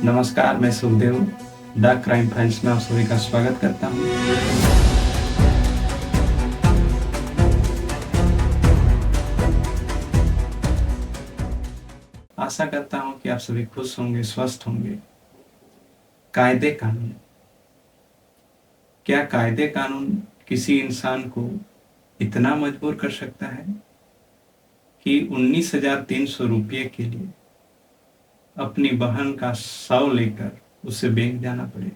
नमस्कार, मैं Sukhdev the crime files में आप सभी का स्वागत करता हूँ। आशा करता हूँ कि आप सभी खुश होंगे, स्वस्थ होंगे। कायदे कानून, क्या कायदे कानून किसी इंसान को इतना मजबूर कर सकता है कि 19,300 रुपये के लिए अपनी बहन का शव लेकर उसे बैंक जाना पड़े।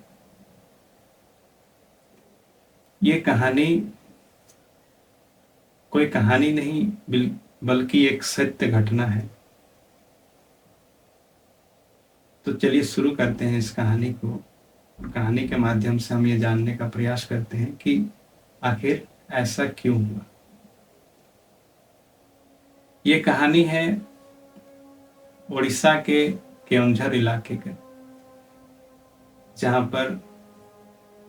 ये कहानी कोई कहानी नहीं बल्कि एक सत्य घटना है। तो चलिए शुरू करते हैं इस कहानी को। कहानी के माध्यम से हम ये जानने का प्रयास करते हैं कि आखिर ऐसा क्यों हुआ। ये कहानी है उड़ीसा के केओंझर इलाके के, जहां पर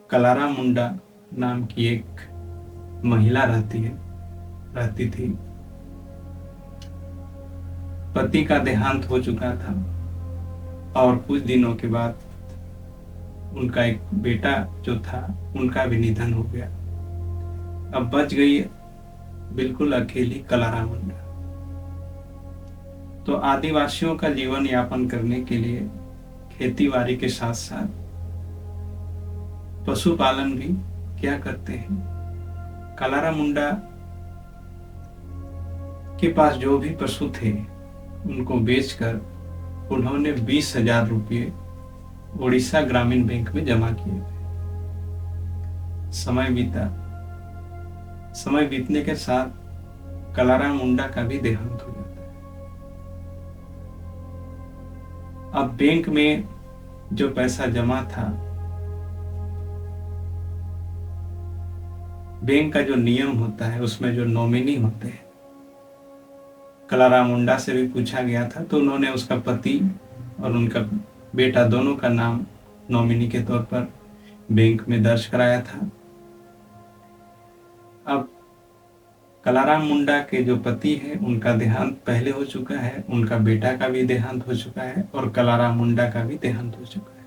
कलारा मुंडा नाम की एक महिला रहती थी। पति का देहांत हो चुका था और कुछ दिनों के बाद उनका एक बेटा जो था उनका भी निधन हो गया। अब बच गई बिल्कुल अकेली कलारा मुंडा। तो आदिवासियों का जीवन यापन करने के लिए खेतीबाड़ी के साथ साथ पशुपालन भी क्या करते हैं। कलारा मुंडा के पास जो भी पशु थे उनको बेचकर उन्होंने 20,000 रुपये उड़ीसा ग्रामीण बैंक में जमा किए। समय बीतने के साथ कलारा मुंडा का भी देहांत हो जाता है। अब बैंक में जो पैसा जमा था, बैंक का जो नियम होता है उसमें जो नॉमिनी होते हैं, कलारा मुंडा से भी पूछा गया था तो उन्होंने उसका पति और उनका बेटा दोनों का नाम नॉमिनी के तौर पर बैंक में दर्ज कराया था। अब कलारा मुंडा के जो पति है उनका देहांत पहले हो चुका है, उनका बेटा का भी देहांत हो चुका है और कलारा मुंडा का भी देहांत हो चुका है।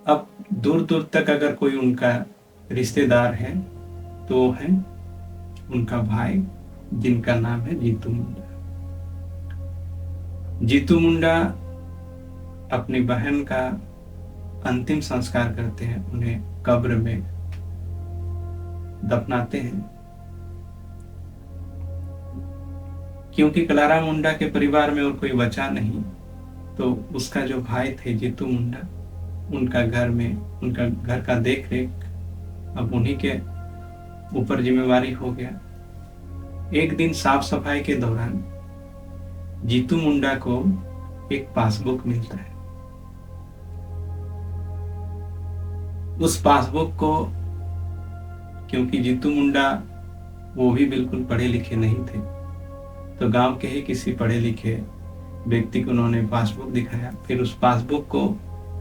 अब दूर दूर तक अगर कोई उनका रिश्तेदार है तो वो है उनका भाई, जिनका नाम है जीतू मुंडा। जीतू मुंडा अपनी बहन का अंतिम संस्कार करते हैं, उन्हें कब्र में दफनाते हैं। क्योंकि कलारा मुंडा के परिवार में और कोई बचा नहीं, तो उसका जो भाई थे जीतू मुंडा, उनका घर का देख रेख अब उन्हीं के ऊपर जिम्मेवारी हो गया। एक दिन साफ सफाई के दौरान जीतू मुंडा को एक पासबुक मिलता है। उस पासबुक को, क्योंकि जीतू मुंडा वो भी बिल्कुल पढ़े लिखे नहीं थे, तो गांव के ही किसी पढ़े लिखे व्यक्ति को उन्होंने पासबुक दिखाया। फिर उस पासबुक को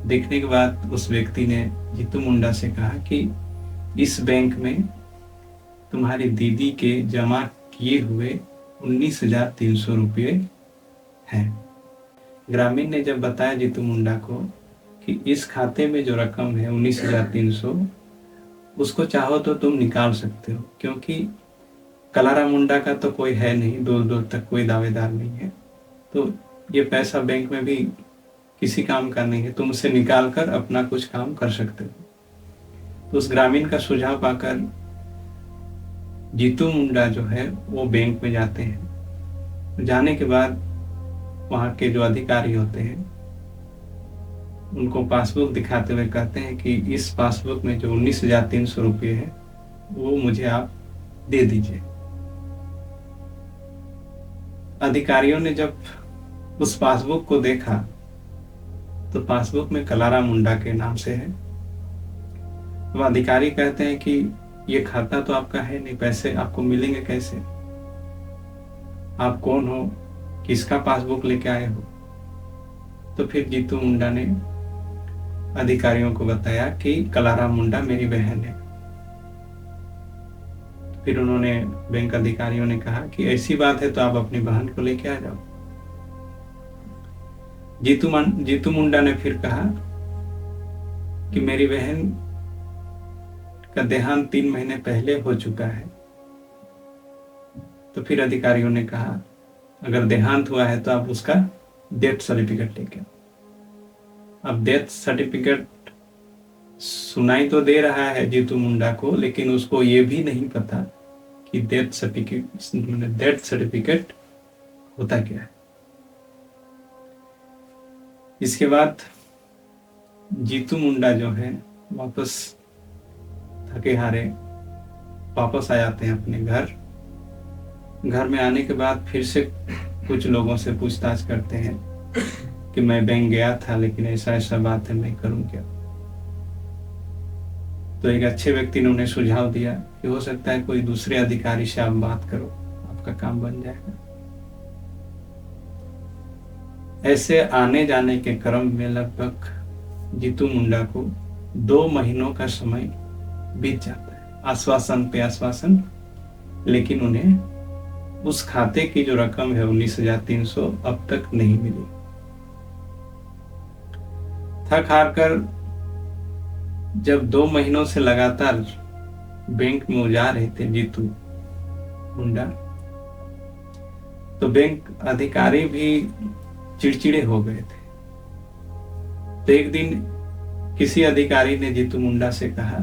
देखने के बाद उस व्यक्ति ने जीतू मुंडा से कहा कि इस बैंक में तुम्हारी दीदी के जमा किए हुए 19,300 रुपये हैं। ग्रामीण ने जब बताया जीतू मुंडा को कि इस खाते में जो रकम है 19,300, उसको चाहो तो तुम निकाल सकते हो, क्योंकि कलारा मुंडा का तो कोई है नहीं, दूर दूर तक कोई दावेदार नहीं है, तो ये पैसा बैंक में भी किसी काम का नहीं है, तुम उसे निकाल कर अपना कुछ काम कर सकते हो। तो उस ग्रामीण का सुझाव पाकर जीतू मुंडा जो है वो बैंक में जाते हैं। जाने के बाद वहाँ के जो अधिकारी होते हैं उनको पासबुक दिखाते हुए कहते हैं कि इस पासबुक में जो 19,300 रुपये है वो मुझे आप दे दीजिए। अधिकारियों ने जब उस पासबुक को देखा तो पासबुक में कलारा मुंडा के नाम से है। वो अधिकारी कहते हैं कि ये खाता तो आपका है नहीं, पैसे आपको मिलेंगे कैसे? आप कौन हो, किसका पासबुक लेके आए हो? तो फिर जीतू मुंडा ने अधिकारियों को बताया कि कलारा मुंडा मेरी बहन है। फिर उन्होंने बैंक अधिकारियों ने कहा कि ऐसी बात है तो आप अपनी बहन को लेके आ जाओ। जीतू मुंडा ने फिर कहा कि मेरी बहन का देहांत 3 महीने पहले हो चुका है। तो फिर अधिकारियों ने कहा अगर देहांत हुआ है तो आप उसका डेथ सर्टिफिकेट लेके आओ। अब डेथ सर्टिफिकेट सुनाई तो दे रहा है जीतू मुंडा को, लेकिन उसको ये भी नहीं पता कि डेथ सर्टिफिकेट होता क्या है। इसके बाद जीतू मुंडा जो है वापस थके हारे वापस आ जाते हैं अपने घर। घर में आने के बाद फिर से कुछ लोगों से पूछताछ करते हैं कि मैं बैंक गया था, लेकिन ऐसा ऐसा बात है, मैं करूं क्या। तो एक अच्छे व्यक्ति ने उन्हें सुझाव दिया कि हो सकता है कोई दूसरे अधिकारी से आप बात करो, आपका काम बन जाएगा। ऐसे आने जाने के क्रम में लगभग जीतू मुंडा को 2 महीनों का समय बीत जाता है, आश्वासन पे आश्वासन, लेकिन उन्हें उस खाते की जो रकम है 19,300 अब तक नहीं मिली। थक हार कर जब 2 महीनों से लगातार बैंक में वो जा रहे थे जीतू मुंडा, तो बैंक अधिकारी भी चिड़चिड़े हो गए थे। तो एक दिन किसी अधिकारी ने जीतू मुंडा से कहा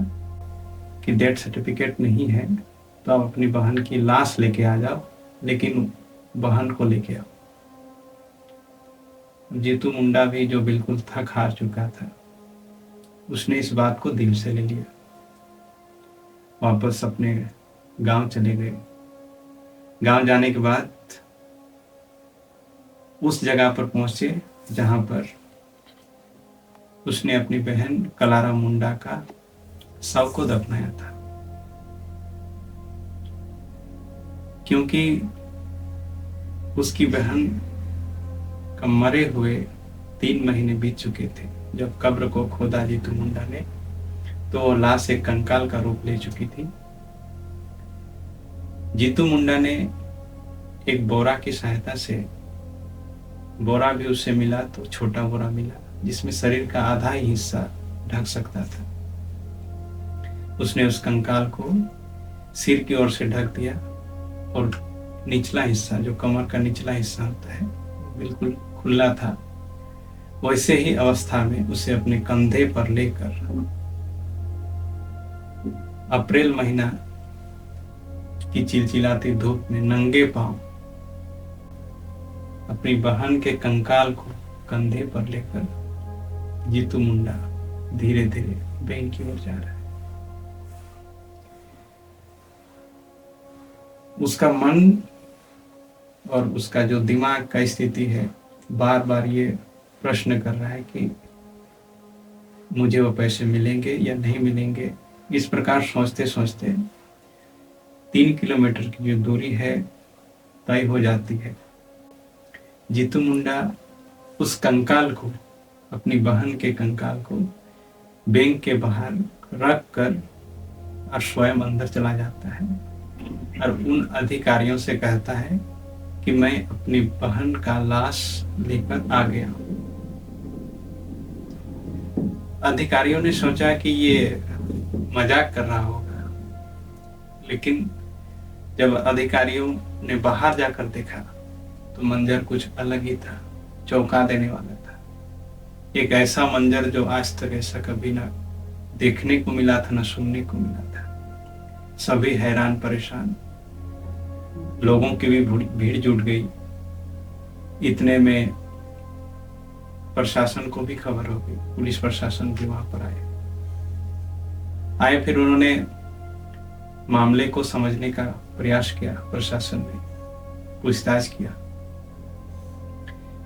कि डेथ सर्टिफिकेट नहीं है तो आप अपनी बहन की लाश लेके आ जाओ, लेकिन बहन को लेके आओ। जीतू मुंडा भी जो बिल्कुल थक हार चुका था, उसने इस बात को दिल से ले लिया। वापस अपने गांव चले गए। गांव जाने के बाद उस जगह पर पहुंचे जहां पर उसने अपनी बहन कलारा मुंडा का शव को दफनाया था। क्योंकि उसकी बहन का मरे हुए 3 महीने बीत चुके थे। जब कब्र को खोदा जीतू मुंडा ने, तो वो लाश एक कंकाल का रूप ले चुकी थी। जीतू मुंडा ने एक बोरा की सहायता से, बोरा भी उससे मिला तो छोटा बोरा मिला जिसमें शरीर का आधा ही हिस्सा ढक सकता था। उसने उस कंकाल को सिर की ओर से ढक दिया और निचला हिस्सा, जो कमर का निचला हिस्सा होता है, बिल्कुल खुला था। वैसे ही अवस्था में उसे अपने कंधे पर लेकर अप्रैल महीना की चिलचिलाती धूप में नंगे पांव अपनी बहन के कंकाल को कंधे पर लेकर जीतू मुंडा धीरे धीरे बैंक की ओर जा रहा है। उसका मन और उसका जो दिमाग का स्थिति है, बार बार ये प्रश्न कर रहा है कि मुझे वो पैसे मिलेंगे या नहीं मिलेंगे। इस प्रकार सोचते सोचते 3 किलोमीटर की जो दूरी है तय हो जाती है। जीतू मुंडा उस कंकाल को, अपनी बहन के कंकाल को बैंक के बाहर रख कर और स्वयं अंदर चला जाता है और उन अधिकारियों से कहता है कि मैं अपनी बहन का लाश लेकर आ गया हूं। अधिकारियों ने सोचा कि ये मजाक कर रहा होगा, लेकिन जब अधिकारियों ने बाहर जाकर देखा तो मंजर कुछ अलग ही था, चौंका देने वाला था। एक ऐसा मंजर जो आज तक ऐसा कभी ना देखने को मिला था, ना सुनने को मिला था। सभी हैरान परेशान, लोगों की भी भीड़ जुट गई। इतने में प्रशासन को भी खबर हो गई, पुलिस प्रशासन भी वहां पर आए। फिर उन्होंने मामले को समझने का प्रयास किया। प्रशासन ने पूछताछ किया,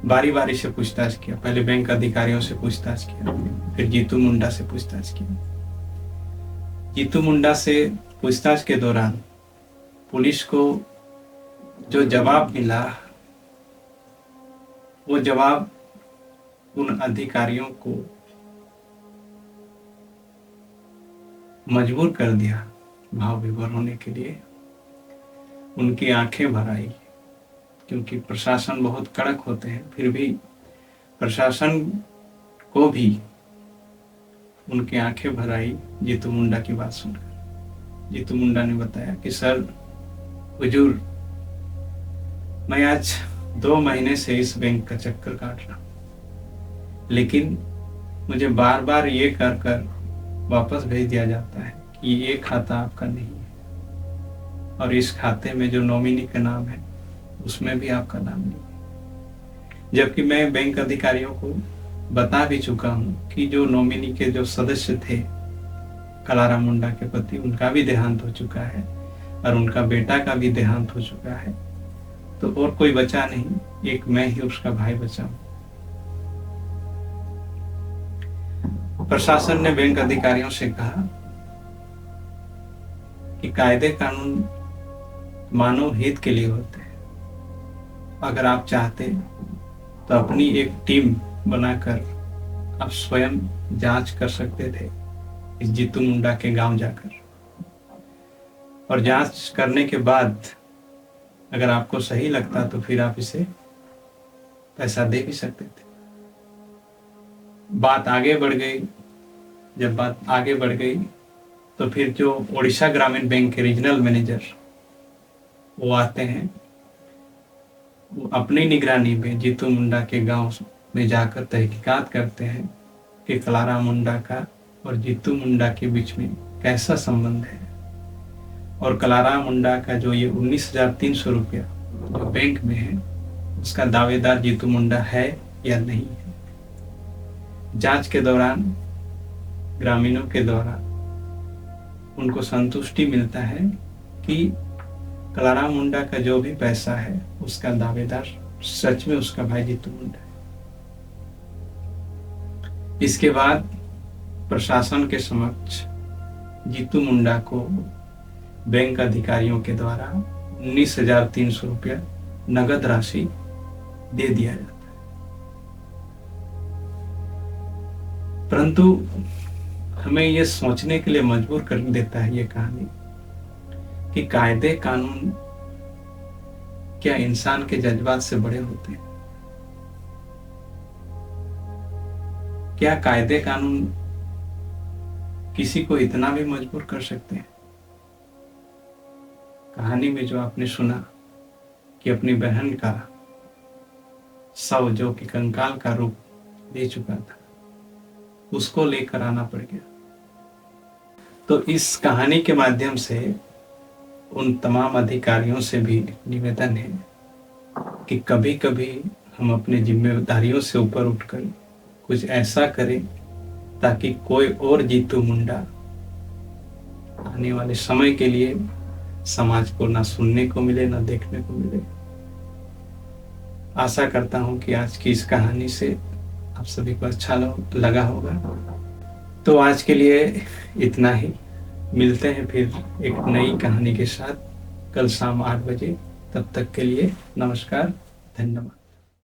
बारी बारी से पूछताछ किया। पहले बैंक अधिकारियों से पूछताछ किया, फिर जीतू मुंडा से पूछताछ किया। जीतू मुंडा से पूछताछ के दौरान पुलिस को जो जवाब मिला, वो जवाब उन अधिकारियों को मजबूर कर दिया भाव विभोर होने के लिए। उनकी आंखें भर आई, क्योंकि प्रशासन बहुत कड़क होते हैं, फिर भी प्रशासन को भी उनकी आंखें भर आई जीतू मुंडा की बात सुनकर। जीतू मुंडा ने बताया कि सर हुजूर, मैं आज 2 महीने से इस बैंक का चक्कर काट रहा हूं, लेकिन मुझे बार बार ये कर कर वापस भेज दिया जाता है कि ये खाता आपका नहीं है, और इस खाते में जो नॉमिनी का नाम है उसमें भी आपका नाम नहीं है। जबकि मैं बैंक अधिकारियों को बता भी चुका हूं कि जो नॉमिनी के जो सदस्य थे कलाराम मुंडा के पति, उनका भी देहांत हो चुका है और उनका बेटा का भी देहांत हो चुका है, तो और कोई बचा नहीं, एक मैं ही उसका भाई बचा हूं। प्रशासन ने बैंक अधिकारियों से कहा कि कायदे कानून मानव हित के लिए होते हैं। अगर आप चाहते तो अपनी एक टीम बनाकर आप स्वयं जांच कर सकते थे इस जीतू मुंडा के गांव जाकर, और जांच करने के बाद अगर आपको सही लगता तो फिर आप इसे पैसा दे भी सकते थे। बात आगे बढ़ गई। जब बात आगे बढ़ गई तो फिर जो ओडिशा ग्रामीण बैंक के रीजनल मैनेजर वो आते हैं, वो अपनी निगरानी में जीतू मुंडा के गांव में जाकर तहकीकात करते हैं कि कलाराम मुंडा का और जीतू मुंडा के बीच में कैसा संबंध है, और कलाराम मुंडा का जो ये 19,300 रुपया जो बैंक में है उसका दावेदार जीतू मुंडा है या नहीं है। जांच के दौरान ग्रामीणों के द्वारा उनको संतुष्टि मिलता है कि कलाराम मुंडा का जो भी पैसा है उसका दावेदार सच में उसका भाई जीतू मुंडा है। इसके बाद प्रशासन के समक्ष जीतू मुंडा को बैंक अधिकारियों के द्वारा 19,300 रुपया नगद राशि दे दिया जाता है। परंतु हमें यह सोचने के लिए मजबूर कर देता है ये कहानी कि कायदे कानून क्या इंसान के जज्बात से बड़े होते हैं? क्या कायदे कानून किसी को इतना भी मजबूर कर सकते हैं? कहानी में जो आपने सुना कि अपनी बहन का शव जो कि कंकाल का रूप ले चुका था, उसको लेकर आना पड़ गया। तो इस कहानी के माध्यम से उन तमाम अधिकारियों से भी निवेदन है कि कभी कभी हम अपनी जिम्मेदारियों से ऊपर उठकर कुछ ऐसा करें ताकि कोई और जीतू मुंडा आने वाले समय के लिए समाज को ना सुनने को मिले ना देखने को मिले। आशा करता हूं कि आज की इस कहानी से आप सभी को अच्छा लगा होगा। तो आज के लिए इतना ही। मिलते हैं फिर एक नई कहानी के साथ कल शाम 8 बजे। तब तक के लिए नमस्कार, धन्यवाद।